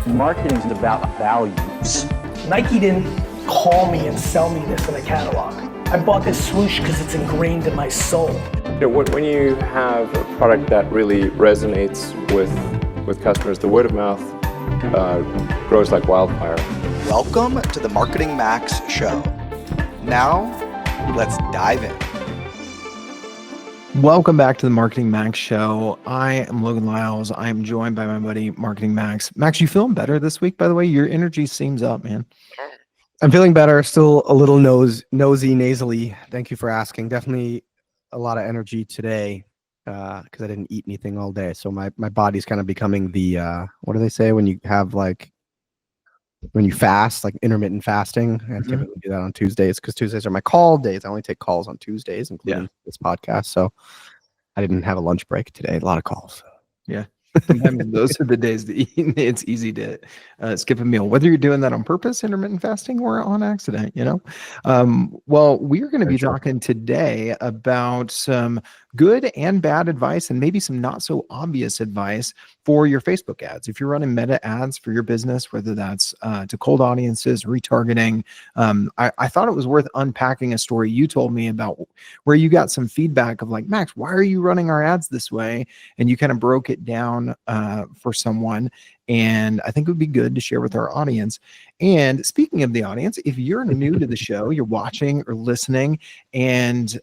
Marketing is about values. Nike didn't call me and sell me this in a catalog. I bought this swoosh because it's ingrained in my soul. When you have a product that really resonates with customers, the word of mouth grows like wildfire. Welcome to the Marketing Max Show. Now, let's dive in. Welcome back to the Marketing Max Show. I am Logan Lyles. I am joined by my buddy, Marketing Max. Max, you feeling better this week, by the way? Your energy seems up, man. I'm feeling better. Still a little nasally. Thank you for asking. Definitely a lot of energy today because I didn't eat anything all day. So my body's kind of becoming the, what do they say when you have when you fast, like intermittent fasting? I typically do that on Tuesdays because Tuesdays are my call days. I only take calls on Tuesdays, including this podcast. So I didn't have a lunch break today. A lot of calls. Yeah. Sometimes those are the days that it's easy to skip a meal, whether you're doing that on purpose, intermittent fasting, or on accident, Well, we're going to be talking today about some good and bad advice and maybe some not so obvious advice for your Facebook ads. If you're running meta ads for your business, whether that's to cold audiences, retargeting, I thought it was worth unpacking a story you told me about where you got some feedback of like, Max, why are you running our ads this way? And you kind of broke it down for someone. And I think it would be good to share with our audience. And speaking of the audience, if you're new to the show, you're watching or listening, and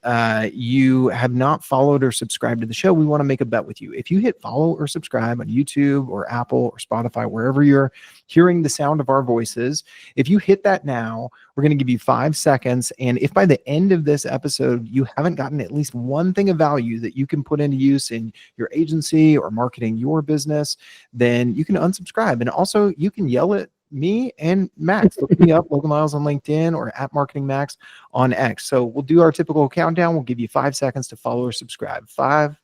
you have not followed or subscribed to the show, we want to make a bet with you. If you hit follow or subscribe on YouTube or Apple or Spotify, wherever you're hearing the sound of our voices, if you hit that now, we're going to give you 5 seconds. And if by the end of this episode, you haven't gotten at least one thing of value that you can put into use in your agency or marketing your business, then you can unsubscribe. And also you can yell at me and Max. Look me up, Logan Lyles on LinkedIn or at Marketing Max on X. So we'll do our typical countdown. We'll give you 5 seconds to follow or subscribe. 5,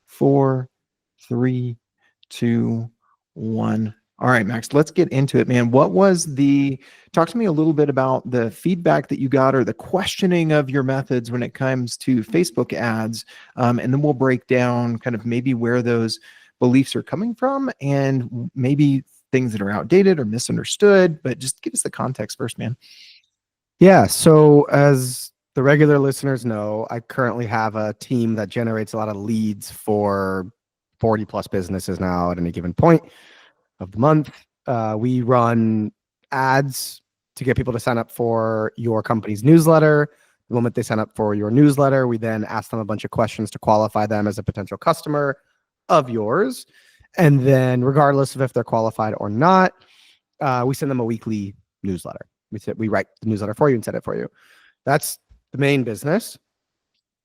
4, 3, 2, 1. All right, Max, let's get into it, man. Talk to me a little bit about the feedback that you got or the questioning of your methods when it comes to Facebook ads. And then we'll break down kind of maybe where those beliefs are coming from and maybe things that are outdated or misunderstood, but just give us the context first, man. Yeah. So as the regular listeners know, I currently have a team that generates a lot of leads for 40 plus businesses now at any given point of the month. We run ads to get people to sign up for your company's newsletter. The moment they sign up for your newsletter, we then ask them a bunch of questions to qualify them as a potential customer of yours. And then regardless of if they're qualified or not, we send them a weekly newsletter. We write the newsletter for you and send it for you. That's the main business,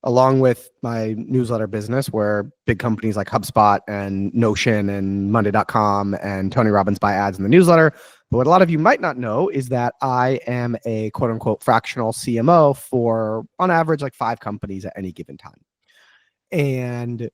along with my newsletter business, where big companies like HubSpot and Notion and Monday.com and Tony Robbins buy ads in the newsletter. But what a lot of you might not know is that I am a quote unquote fractional CMO for, on average, like 5 companies at any given time. And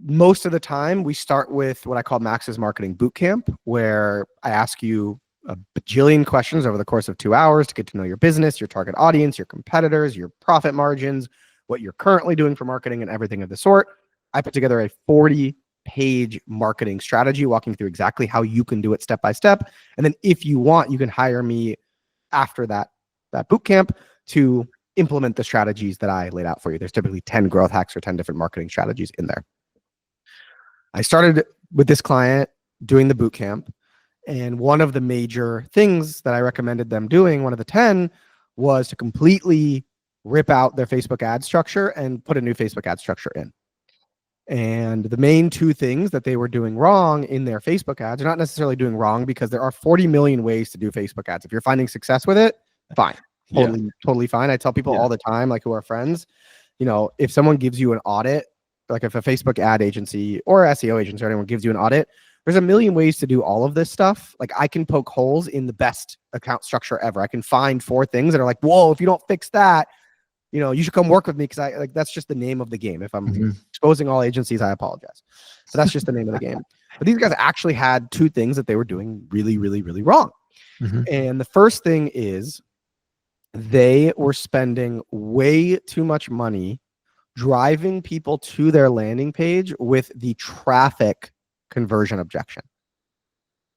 most of the time we start with what I call Max's Marketing Bootcamp, where I ask you a bajillion questions over the course of 2 hours to get to know your business, your target audience, your competitors, your profit margins, what you're currently doing for marketing and everything of the sort. I put together a 40-page marketing strategy, walking through exactly how you can do it step by step. And then if you want, you can hire me after that bootcamp to implement the strategies that I laid out for you. There's typically 10 growth hacks or 10 different marketing strategies in there. I started with this client doing the bootcamp. And one of the major things that I recommended them doing, one of the 10, was to completely rip out their Facebook ad structure and put a new Facebook ad structure in. And the main 2 things that they were doing wrong in their Facebook ads are not necessarily doing wrong, because there are 40 million ways to do Facebook ads. If you're finding success with it, fine. Totally fine. I tell people all the time, like who are friends, if someone gives you an audit, like if a Facebook ad agency or SEO agency or anyone gives you an audit, there's a million ways to do all of this stuff. Like I can poke holes in the best account structure ever. I can find 4 things that are like, whoa, if you don't fix that, you should come work with me, because that's just the name of the game. If I'm exposing all agencies, I apologize. But that's just the name of the game. But these guys actually had 2 things that they were doing really, really, really wrong. And the first thing is they were spending way too much money driving people to their landing page with the traffic conversion objection.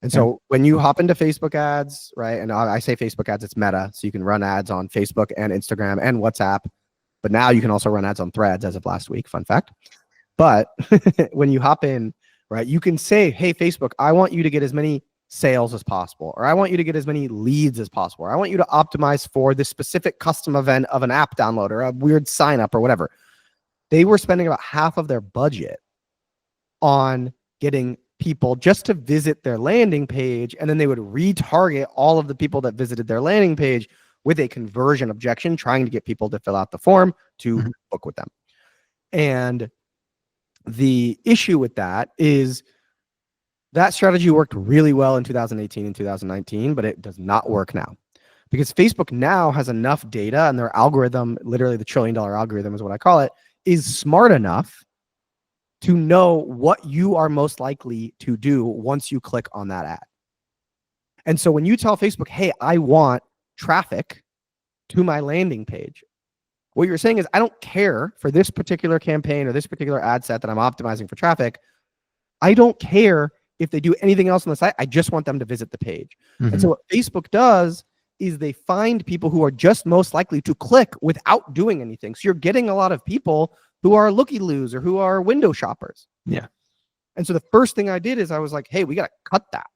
And so when you hop into Facebook ads, right? And I say Facebook ads, it's Meta. So you can run ads on Facebook and Instagram and WhatsApp. But now you can also run ads on Threads as of last week. Fun fact. But when you hop in, right, you can say, hey, Facebook, I want you to get as many sales as possible, or I want you to get as many leads as possible, or I want you to optimize for this specific custom event of an app download or a weird sign up or whatever. They were spending about half of their budget on getting people just to visit their landing page, and then they would retarget all of the people that visited their landing page with a conversion objection, trying to get people to fill out the form to book with them. And the issue with that is that strategy worked really well in 2018 and 2019, but it does not work now, because Facebook now has enough data, and their algorithm, literally the $1 trillion algorithm is what I call it, is smart enough to know what you are most likely to do once you click on that ad. And so when you tell Facebook, hey, I want traffic to my landing page, what you're saying is, I don't care for this particular campaign or this particular ad set that I'm optimizing for traffic. I don't care if they do anything else on the site. I just want them to visit the page. And so what Facebook does is they find people who are just most likely to click without doing anything. So you're getting a lot of people who are looky-loos or who are window shoppers. Yeah. And so the first thing I did is I was like, hey, we got to cut that.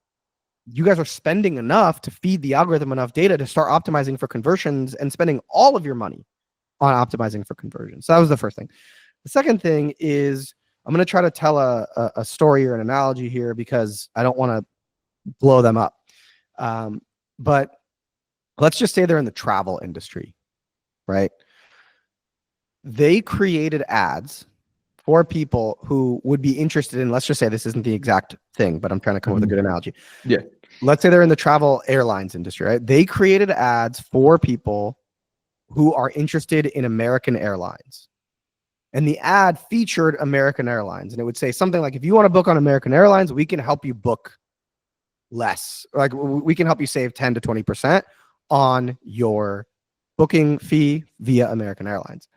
You guys are spending enough to feed the algorithm enough data to start optimizing for conversions and spending all of your money on optimizing for conversions. So that was the first thing. The second thing is, I'm going to try to tell a story or an analogy here because I don't want to blow them up. But let's just say they're in the travel industry, right? They created ads for people who would be interested in, let's just say this isn't the exact thing, but I'm trying to come up with a good analogy. Yeah. Let's say they're in the travel airlines industry, right? They created ads for people who are interested in American Airlines. And the ad featured American Airlines. And it would say something like, if you want to book on American Airlines, we can help you book less. Like, we can help you save 10 to 20% on your booking fee via American Airlines.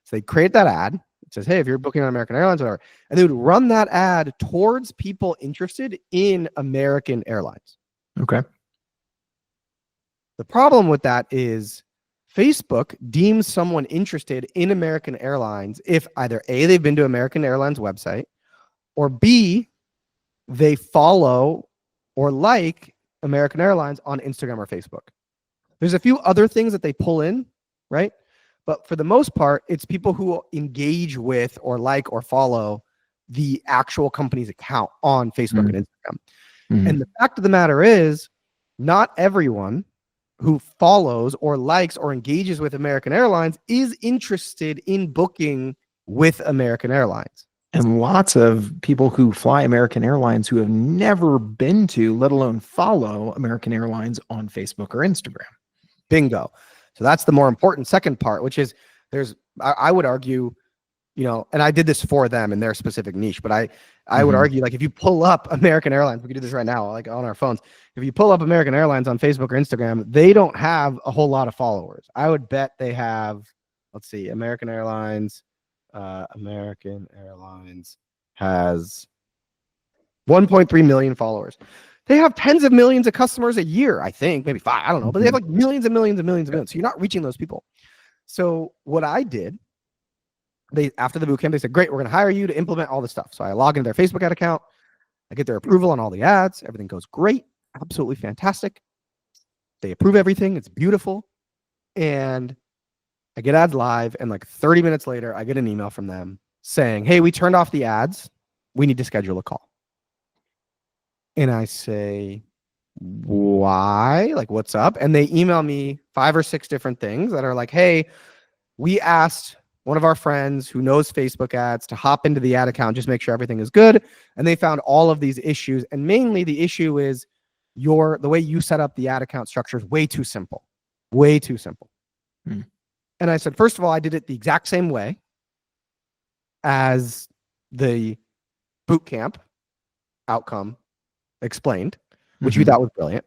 So they create that ad. It says, hey, if you're booking on American Airlines, whatever. And they would run that ad towards people interested in American Airlines. Okay. The problem with that is Facebook deems someone interested in American Airlines if either A, they've been to American Airlines website, or B, they follow or like American Airlines on Instagram or Facebook. There's a few other things that they pull in, right? But for the most part, it's people who engage with or like or follow the actual company's account on Facebook and Instagram. And the fact of the matter is, not everyone who follows or likes or engages with American Airlines is interested in booking with American Airlines. And lots of people who fly American Airlines who have never been to, let alone follow American Airlines on Facebook or Instagram. Bingo. So that's the more important second part, which is I would argue, and I did this for them in their specific niche, but I would argue, like, if you pull up American Airlines, we can do this right now, like on our phones. If you pull up American Airlines on Facebook or Instagram, they don't have a whole lot of followers. I would bet they have, let's see, American Airlines has 1.3 million followers. They have tens of millions of customers a year, I think, maybe 5, I don't know, but they have like millions and millions and millions of millions. So you're not reaching those people. So what I did, after the bootcamp, they said, great, we're going to hire you to implement all this stuff. So I log into their Facebook ad account. I get their approval on all the ads. Everything goes great. Absolutely fantastic. They approve everything. It's beautiful. And I get ads live. And like 30 minutes later, I get an email from them saying, hey, we turned off the ads. We need to schedule a call. And I say, why? Like, what's up? And they email me 5 or 6 different things that are like, hey, we asked one of our friends who knows Facebook ads to hop into the ad account, just make sure everything is good. And they found all of these issues. And mainly the issue is the way you set up the ad account structure is way too simple. Way too simple. And I said, first of all, I did it the exact same way as the bootcamp outcome explained, which you thought was brilliant.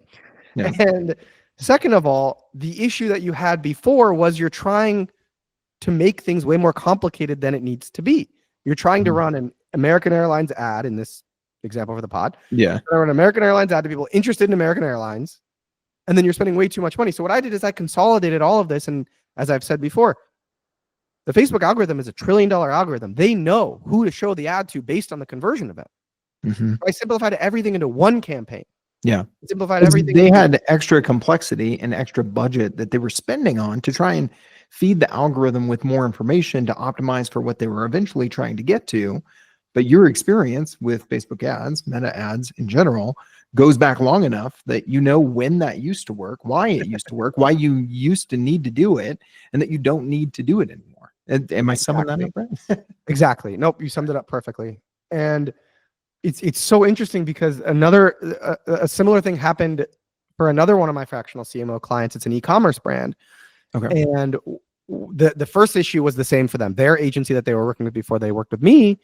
Yeah. And second of all, the issue that you had before was you're trying to make things way more complicated than it needs to be. You're trying to run an American Airlines ad in this example for the pod. Yeah. I run an American Airlines ad to people interested in American Airlines, and then you're spending way too much money. So what I did is I consolidated all of this, and as I've said before, the Facebook algorithm is a $1 trillion algorithm. They know who to show the ad to based on the conversion event. I simplified everything into one campaign. Yeah. Simplified everything. They had extra complexity and extra budget that they were spending on to try and feed the algorithm with more information to optimize for what they were eventually trying to get to. But your experience with Facebook ads, meta ads in general, goes back long enough that you know when that used to work, why it used to work, why you used to need to do it, and that you don't need to do it anymore. Am I summing that up right? Exactly. Nope, you summed it up perfectly. And it's so interesting because a similar thing happened for another one of my fractional CMO clients. It's an e-commerce brand. Okay. And the first issue was the same for them. Their agency that they were working with before they worked with me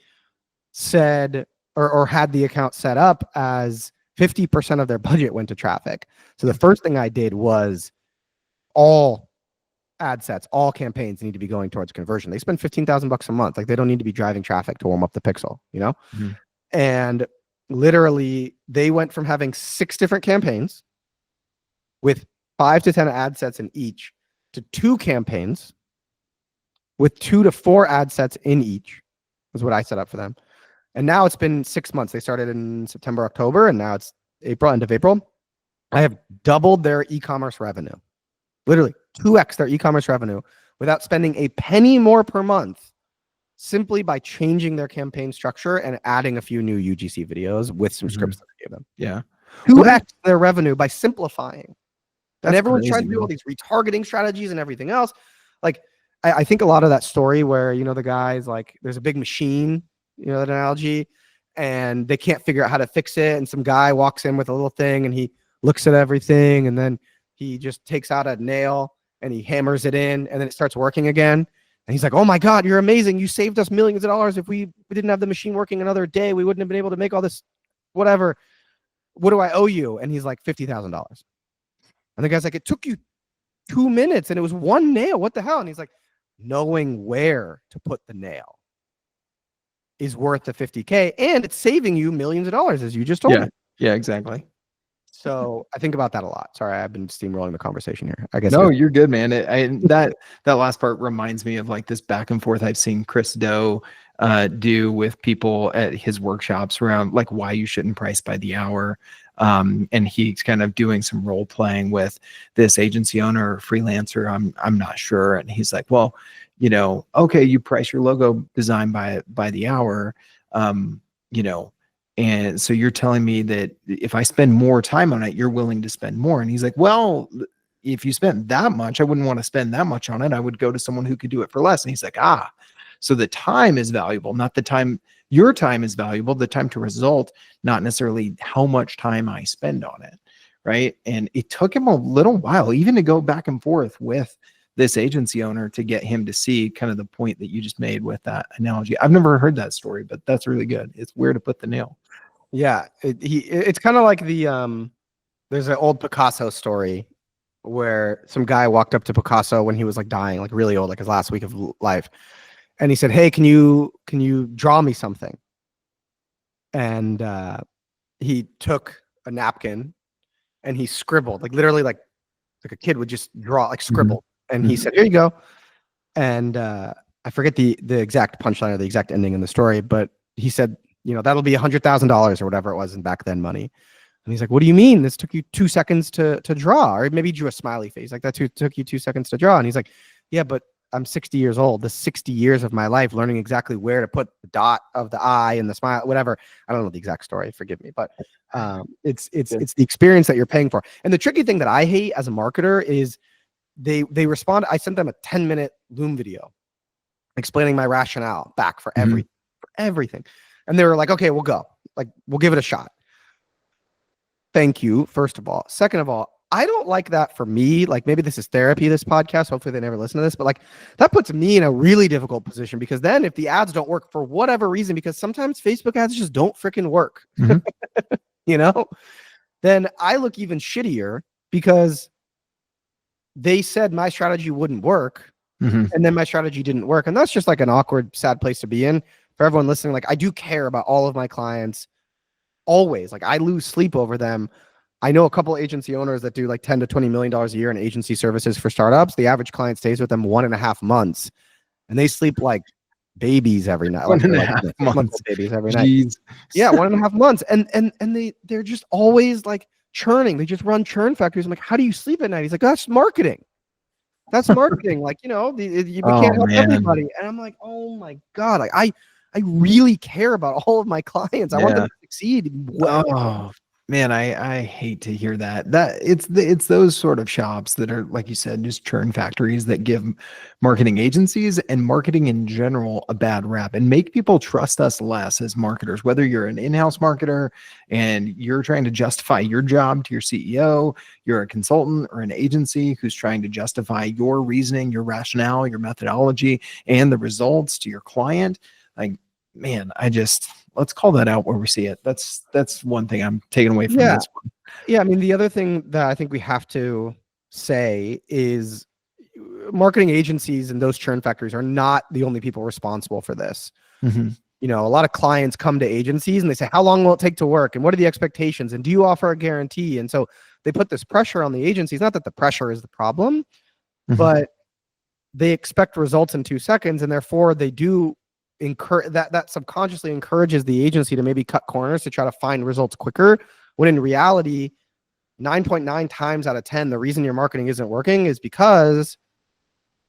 said or had the account set up as 50% of their budget went to traffic. So the first thing I did was all ad sets, all campaigns need to be going towards conversion. They spend $15,000 a month. Like they don't need to be driving traffic to warm up the pixel, you know? And literally they went from having 6 different campaigns with 5 to 10 ad sets in each to 2 campaigns with 2 to 4 ad sets in each was what I set up for them. And now it's been 6 months. They started in September, October, and now it's April, end of April. I have doubled their e-commerce revenue, literally 2x their e-commerce revenue without spending a penny more per month, simply by changing their campaign structure and adding a few new UGC videos with some scripts that I gave them. Yeah. 2x their revenue by simplifying. And everyone's trying to do all man. these retargeting strategies and everything else. Like, I think a lot of that story where, you know, the guy's like, there's a big machine, you know, that analogy, and they can't figure out how to fix it. And some guy walks in with a little thing and he looks at everything and then he just takes out a nail and he hammers it in and then it starts working again. And he's like, oh my God, you're amazing. You saved us millions of dollars. If we didn't have the machine working another day, we wouldn't have been able to make all this, whatever. What do I owe you? And he's like, $50,000. And the guy's like, it took you 2 minutes and it was one nail. What the hell? And he's like, knowing where to put the nail is worth the 50K, and it's saving you millions of dollars, as you just told me. Yeah, exactly. So I think about that a lot. Sorry, I've been steamrolling the conversation here. I guess No, you're good, man. That last part reminds me of like this back and forth I've seen Chris Do do with people at his workshops around like why you shouldn't price by the hour. And he's kind of doing some role playing with this agency owner or freelancer. I'm not sure. And he's like, well, you know, okay, you price your logo design by the hour, you know, and so you're telling me that if I spend more time on it, you're willing to spend more. And he's like, well, if you spent that much, I wouldn't want to spend that much on it. I would go to someone who could do it for less. And he's like, so the time is valuable, not the time. Your time is valuable, the time to result, not necessarily how much time I spend on it, right? And it took him a little while even to go back and forth with this agency owner to get him to see kind of the point that you just made with that analogy. I've never heard that story, but that's really good. It's where to put the nail. Yeah, it's kind of like the there's an old Picasso story where some guy walked up to Picasso when he was like dying, like really old, like his last week of life. And he said, hey, can you draw me something? And he took a napkin and he scribbled, like literally like a kid would just draw, like scribble. And he said, here you go. And I forget the exact punchline or the exact ending in the story, but he said, you know, that'll be $100,000 or whatever it was in back then money. And he's like, what do you mean? This took you 2 seconds to draw, or maybe he drew a smiley face. Like that took you 2 seconds to draw. And he's like, yeah, but I'm 60 years old. The 60 years of my life learning exactly where to put the dot of the eye and the smile, whatever. I don't know the exact story. Forgive me, but it's the experience that you're paying for. And the tricky thing that I hate as a marketer is they respond. I sent them a 10-minute Loom video explaining my rationale back for everything. And they were like, okay, we'll go. Like, we'll give it a shot. Thank you, first of all. Second of all, I don't like that for me. Like, maybe this is therapy, this podcast. Hopefully they never listen to this. But like, that puts me in a really difficult position, because then if the ads don't work for whatever reason, because sometimes Facebook ads just don't freaking work, you know, then I look even shittier because they said my strategy wouldn't work. And then my strategy didn't work. And that's just like an awkward, sad place to be in. For everyone listening, like, I do care about all of my clients. always. Like I lose sleep over them. I know a couple agency owners that do like $10 to $20 million a year in agency services for startups. The average client stays with them 1.5 months, and they sleep like babies every night. Like, 1.5 months. Babies every night. Jeez. Yeah, 1.5 months, and they're just always like churning. They just run churn factories. I'm like, how do you sleep at night? He's like, that's marketing. That's marketing. Like, you can't help everybody. And I'm like, oh my God, like I really care about all of my clients. I want them to succeed. Oh man, I hate to hear that. It's those sort of shops that are, like you said, just churn factories that give marketing agencies and marketing in general a bad rap and make people trust us less as marketers. Whether you're an in-house marketer and you're trying to justify your job to your CEO, you're a consultant or an agency who's trying to justify your reasoning, your rationale, your methodology, and the results to your client. Like, man, let's call that out where we see it. That's one thing I'm taking away from this one. Yeah, I mean, the other thing that I think we have to say is marketing agencies and those churn factories are not the only people responsible for this. Mm-hmm. A lot of clients come to agencies and they say, how long will it take to work? And what are the expectations? And do you offer a guarantee? And so they put this pressure on the agencies. Not that the pressure is the problem, but they expect results in 2 seconds. And therefore they do encourage that subconsciously encourages the agency to maybe cut corners to try to find results quicker, when in reality 9.9 times out of 10 the reason your marketing isn't working is because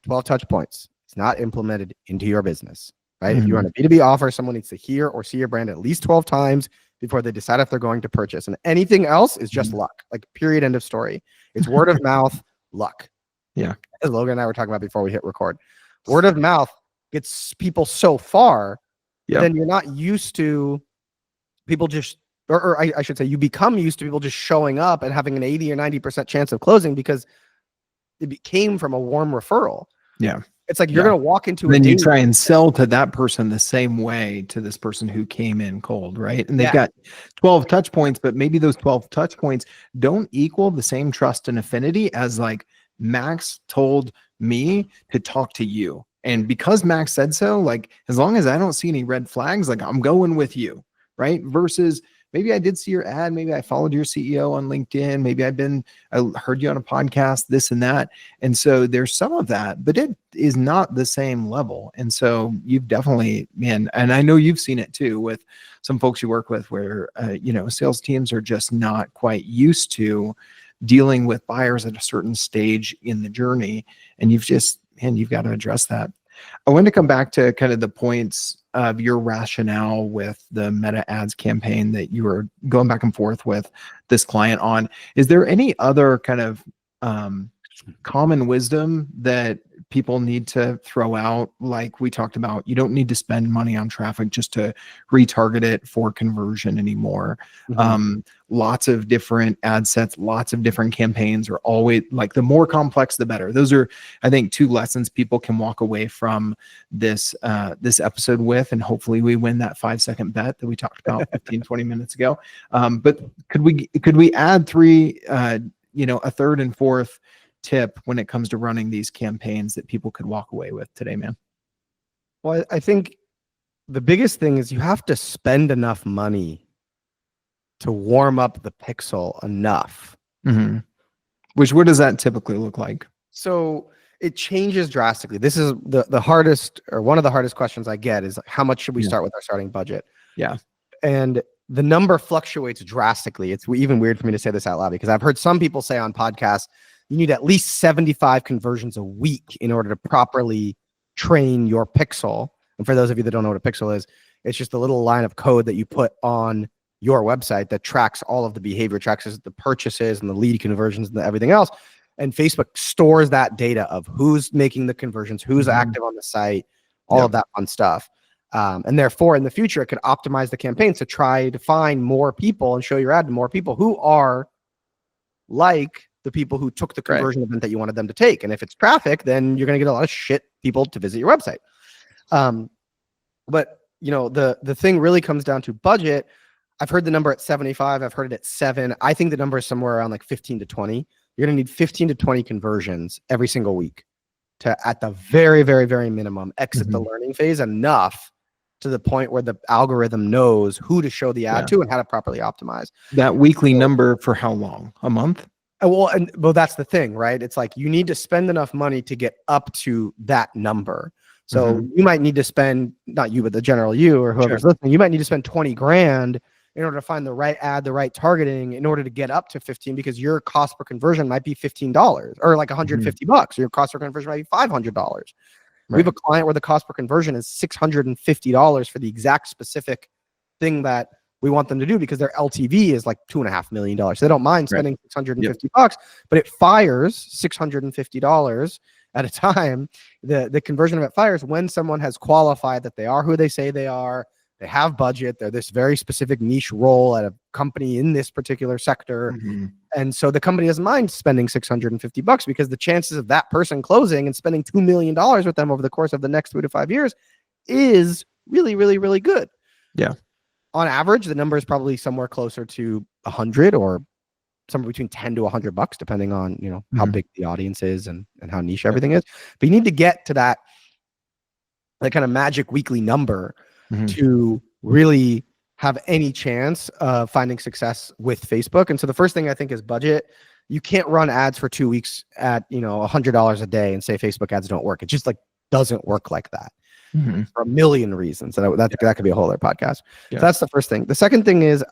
12 touch points. It's not implemented into your business, right? If you run a B2B offer, someone needs to hear or see your brand at least 12 times before they decide if they're going to purchase, and anything else is just luck. Like, period, end of story. It's word of mouth, luck. Yeah, as Logan and I were talking about before we hit record. Word of mouth gets people so far, then you're not used to people just, or I should say, you become used to people just showing up and having an 80 or 90% chance of closing because it came from a warm referral. Yeah. It's like you're going to walk into then you try and sell to that person the same way to this person who came in cold, right? And they've got 12 touch points, but maybe those 12 touch points don't equal the same trust and affinity as like Max told me to talk to you. And because Max said so, like, as long as I don't see any red flags, like, I'm going with you, right? Versus maybe I did see your ad. Maybe I followed your CEO on LinkedIn. Maybe I heard you on a podcast, this and that. And so there's some of that, but it is not the same level. And so you've definitely, man, and I know you've seen it too with some folks you work with where, sales teams are just not quite used to dealing with buyers at a certain stage in the journey. And you've got to address that. I want to come back to kind of the points of your rationale with the Meta ads campaign that you were going back and forth with this client on. Is there any other kind of common wisdom that people need to throw out? Like we talked about, you don't need to spend money on traffic just to retarget it for conversion anymore. Lots of different ad sets, lots of different campaigns are always, like, the more complex, the better. Those are, I think, 2 lessons people can walk away from this episode with, and hopefully we win that 5-second bet that we talked about 15-20 minutes ago. But could we add 3, a third and fourth tip when it comes to running these campaigns that people could walk away with today, man? Well, I think the biggest thing is you have to spend enough money to warm up the pixel enough. What does that typically look like? So it changes drastically. This is the hardest, or one of the hardest questions I get is, how much should we start with our starting budget? Yeah. And the number fluctuates drastically. It's even weird for me to say this out loud, because I've heard some people say on podcasts, you need at least 75 conversions a week in order to properly train your pixel. And for those of you that don't know what a pixel is, it's just a little line of code that you put on your website that tracks all of the behavior, tracks the purchases and the lead conversions and everything else. And Facebook stores that data of who's making the conversions, who's active on the site, all of that fun stuff. And therefore, in the future, it could optimize the campaigns to try to find more people and show your ad to more people who are like the people who took the conversion event that you wanted them to take. And if it's traffic, then you're going to get a lot of shit people to visit your website. But the thing really comes down to budget. I've heard the number at 75. I've heard it at 7. I think the number is somewhere around like 15 to 20. You're going to need 15 to 20 conversions every single week to, at the very, very, very minimum, exit the learning phase enough to the point where the algorithm knows who to show the ad Yeah. to and how to properly optimize. That weekly number for how long? A month? Well, that's the thing, right? It's like you need to spend enough money to get up to that number. So you might need to spend, not you, but the general you or whoever's listening, you might need to spend 20 grand in order to find the right ad, the right targeting in order to get up to 15, because your cost per conversion might be $15 or like 150 bucks. Or your cost per conversion might be $500. We have a client where the cost per conversion is $650 for the exact specific thing that we want them to do, because their LTV is like $2.5 million. So they don't mind spending 650 bucks, but it fires $650 at a time. The conversion of it fires when someone has qualified that they are who they say they are. They have budget. They're this very specific niche role at a company in this particular sector. And so the company doesn't mind spending 650 bucks, because the chances of that person closing and spending $2 million with them over the course of the next 3 to 5 years is really, really, really good. Yeah. On average, the number is probably somewhere closer to 100 or somewhere between 10 to 100 bucks, depending on, you know, how big the audience is and how niche everything is. But you need to get to that kind of magic weekly number to really have any chance of finding success with Facebook. And so the first thing I think is budget. You can't run ads for 2 weeks at, you know, $100 a day and say Facebook ads don't work. It just like doesn't work like that for a million reasons. And that could be a whole other podcast. So that's the first thing. The second thing is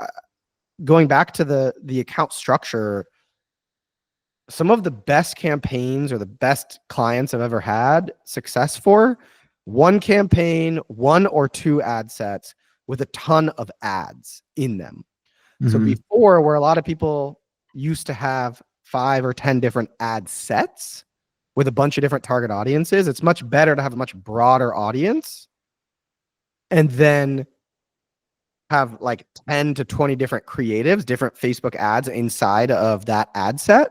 going back to the account structure. Some of the best campaigns or the best clients I've ever had success for, one campaign, 1 or 2 ad sets with a ton of ads in them. So before, where a lot of people used to have 5 or 10 different ad sets with a bunch of different target audiences, it's much better to have a much broader audience and then have like 10 to 20 different creatives, different Facebook ads inside of that ad set.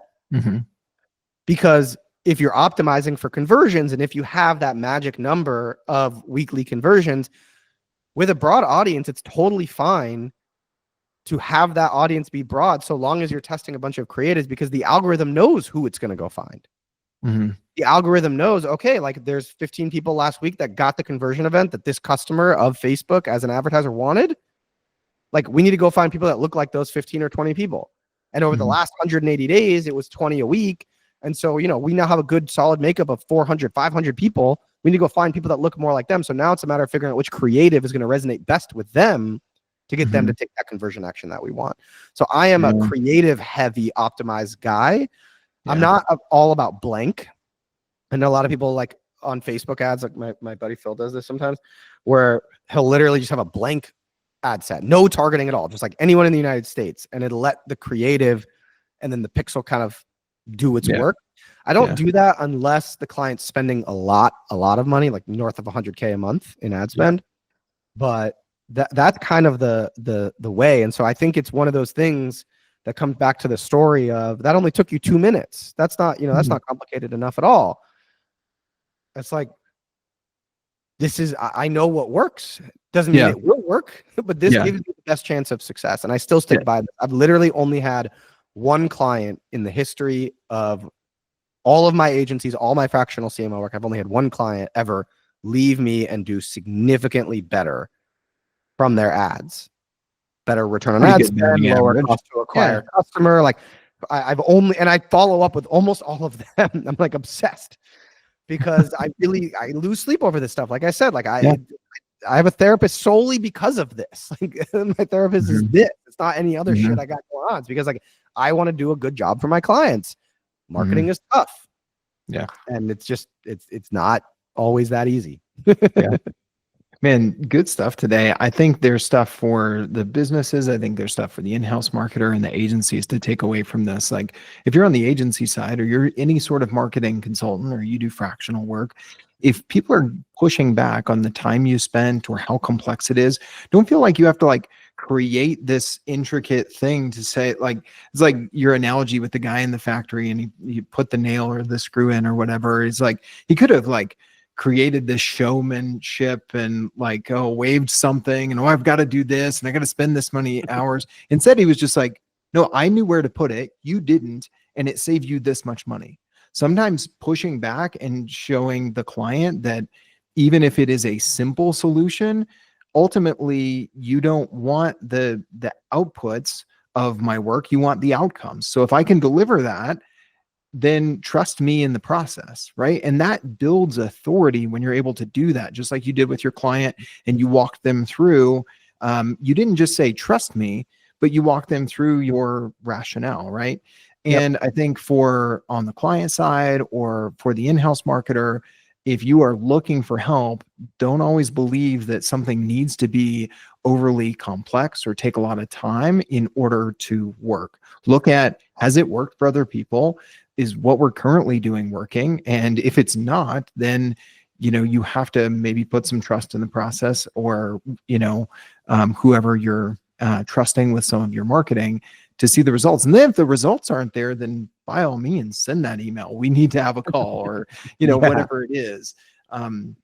Because if you're optimizing for conversions, and if you have that magic number of weekly conversions with a broad audience, it's totally fine to have that audience be broad, so long as you're testing a bunch of creatives, because the algorithm knows who it's going to go find. The algorithm knows, okay, like there's 15 people last week that got the conversion event that this customer of Facebook as an advertiser wanted. Like, we need to go find people that look like those 15 or 20 people. And over the last 180 days, it was 20 a week. And so, you know, we now have a good solid makeup of 400, 500 people. We need to go find people that look more like them. So now it's a matter of figuring out which creative is going to resonate best with them to get them to take that conversion action that we want. So I am a creative heavy optimized guy. I'm not all about blank. I know a lot of people like on Facebook ads, like my buddy Phil does this sometimes, where he'll literally just have a blank ad set, no targeting at all, just like anyone in the United States. And it'll let the creative and then the pixel kind of do its work. I don't do that unless the client's spending a lot of money, like north of 100K a month in ad spend. But that's kind of the way. And so I think it's one of those things that comes back to the story of that only took you 2 minutes. That's not, you know, that's not complicated enough at all. It's like, I know what works. Doesn't mean it will work, but this gives you the best chance of success. And I still stick by it. I've literally only had one client in the history of all of my agencies, all my fractional CMO work. I've only had one client ever leave me and do significantly better from their ads. Better return on ad spend, lower cost to acquire a customer. Like I follow up with almost all of them. I'm like obsessed because I lose sleep over this stuff. Like I said, like I have a therapist solely because of this. Like my therapist is this. It's not any other shit I got going on. It's because like I want to do a good job for my clients. Marketing is tough. Yeah. And it's just it's not always that easy. Man, good stuff today. I think there's stuff for the businesses. I think there's stuff for the in-house marketer and the agencies to take away from this. Like if you're on the agency side or you're any sort of marketing consultant or you do fractional work, if people are pushing back on the time you spent or how complex it is, don't feel like you have to like create this intricate thing to say, like, it's like your analogy with the guy in the factory and he put the nail or the screw in or whatever. It's like, he could have like created this showmanship and like, oh, waved something and I've got to do this and I got to spend this many hours. Instead, he was just like, no, I knew where to put it. You didn't. And it saved you this much money. Sometimes pushing back and showing the client that even if it is a simple solution, ultimately you don't want the outputs of my work, you want the outcomes. So if I can deliver that, then trust me in the process, right? And that builds authority when you're able to do that, just like you did with your client and you walked them through. You didn't just say, trust me, but you walked them through your rationale, right? And I think for on the client side or for the in-house marketer, if you are looking for help, don't always believe that something needs to be overly complex or take a lot of time in order to work. Look at, has it worked for other people? Is what we're currently doing working? And if it's not, then, you know, you have to maybe put some trust in the process, or, you know, whoever you're trusting with some of your marketing to see the results. And then if the results aren't there, then by all means, send that email. We need to have a call, or, you know, whatever it is. And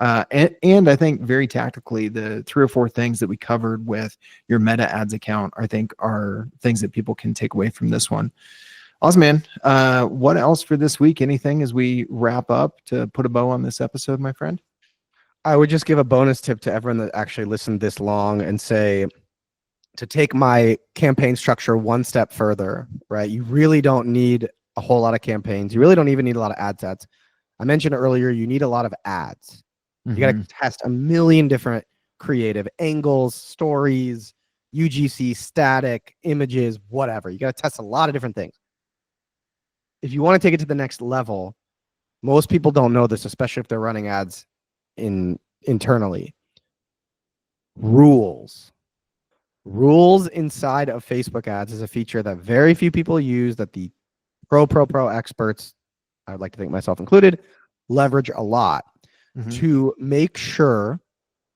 I think very tactically, the 3 or 4 things that we covered with your Meta Ads account, I think are things that people can take away from this one. Awesome, man. What else for this week? Anything as we wrap up to put a bow on this episode, my friend? I would just give a bonus tip to everyone that actually listened this long and say, to take my campaign structure one step further, right? You really don't need a whole lot of campaigns. You really don't even need a lot of ad sets. I mentioned earlier, you need a lot of ads. You got to test a million different creative angles, stories, UGC, static, images, whatever. You got to test a lot of different things. If you want to take it to the next level, most people don't know this, especially if they're running ads internally. Rules inside of Facebook ads is a feature that very few people use, that the pro experts, I would like to think myself included, leverage a lot to make sure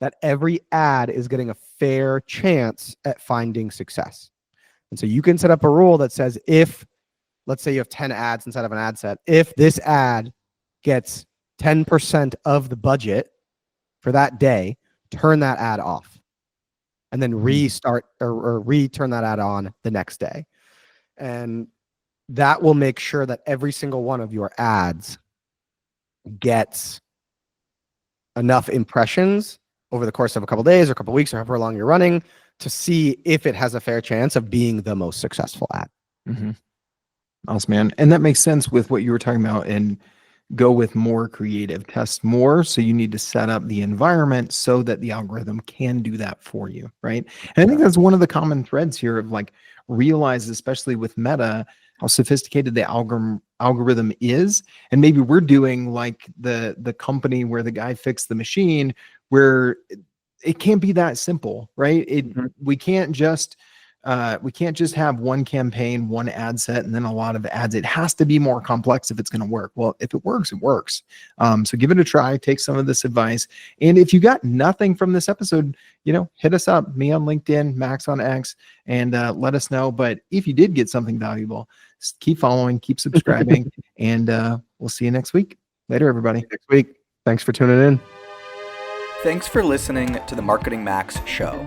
that every ad is getting a fair chance at finding success. And so you can set up a rule that says, if, let's say you have 10 ads inside of an ad set, if this ad gets 10% of the budget for that day, turn that ad off. And then restart or return that ad on the next day. And that will make sure that every single one of your ads gets enough impressions over the course of a couple of days or a couple of weeks or however long you're running to see if it has a fair chance of being the most successful ad. Awesome, man. And that makes sense with what you were talking about, and go with more creative, test more. So you need to set up the environment so that the algorithm can do that for you, right? And I think that's one of the common threads here of like, realize, especially with Meta, how sophisticated the algorithm is. And maybe we're doing like the company where the guy fixed the machine, where it can't be that simple, right? We can't just have one campaign, one ad set, and then a lot of ads. It has to be more complex if it's going to work. Well, if it works, it works. So give it a try, take some of this advice. And if you got nothing from this episode, you know, hit us up, me on LinkedIn, Max on X, and let us know. But if you did get something valuable, keep following, keep subscribing, and we'll see you next week. Later, everybody. Next week. Thanks for tuning in. Thanks for listening to the Marketing Max show.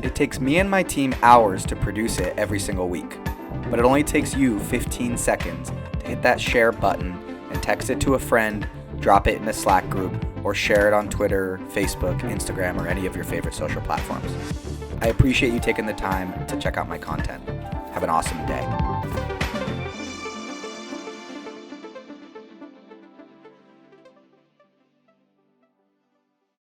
It takes me and my team hours to produce it every single week, but it only takes you 15 seconds to hit that share button and text it to a friend, drop it in a Slack group, or share it on Twitter, Facebook, Instagram, or any of your favorite social platforms. I appreciate you taking the time to check out my content. Have an awesome day.